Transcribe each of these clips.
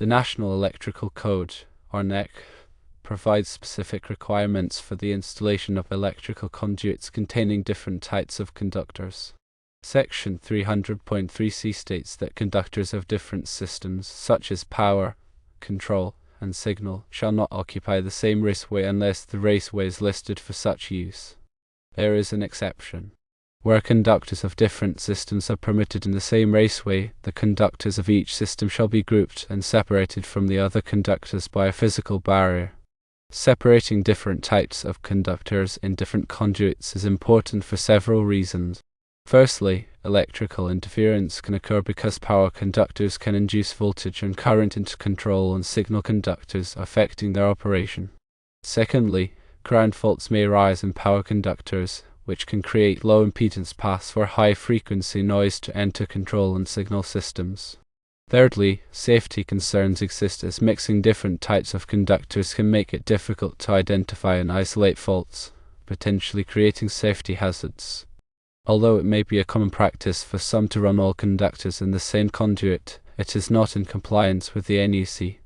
The National Electrical Code, or NEC, provides specific requirements for the installation of electrical conduits containing different types of conductors. Section 300.3c states that conductors of different systems, such as power, control, and signal, shall not occupy the same raceway unless the raceway is listed for such use. There is an exception. Where conductors of different systems are permitted in the same raceway, the conductors of each system shall be grouped and separated from the other conductors by a physical barrier. Separating different types of conductors in different conduits is important for several reasons. Firstly, electrical interference can occur because power conductors can induce voltage and current into control and signal conductors, affecting their operation. Secondly, ground faults may arise in power conductors, which can create low impedance paths for high-frequency noise to enter control and signal systems. Thirdly, safety concerns exist as mixing different types of conductors can make it difficult to identify and isolate faults, potentially creating safety hazards. Although it may be a common practice for some to run all conductors in the same conduit, it is not in compliance with the NEC.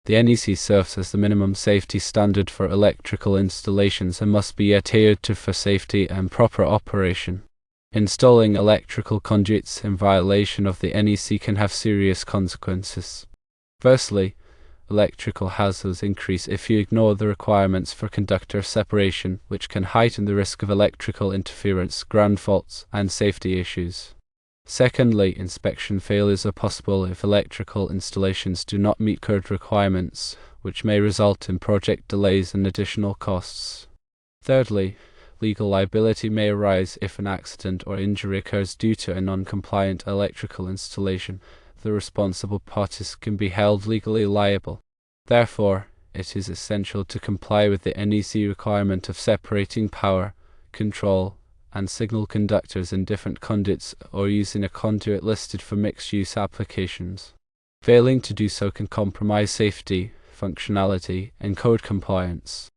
The NEC serves as the minimum safety standard for electrical installations and must be adhered to for safety and proper operation. Installing electrical conduits in violation of the NEC can have serious consequences. Firstly, electrical hazards increase if you ignore the requirements for conductor separation, which can heighten the risk of electrical interference, ground faults, and safety issues. Secondly, inspection failures are possible if electrical installations do not meet code requirements, which may result in project delays and additional costs. Thirdly, legal liability may arise if an accident or injury occurs due to a non-compliant electrical installation. The responsible parties can be held legally liable. Therefore, it is essential to comply with the NEC requirement of separating power, control, and signal conductors in different conduits or using a conduit listed for mixed-use applications. Failing to do so can compromise safety, functionality, and code compliance.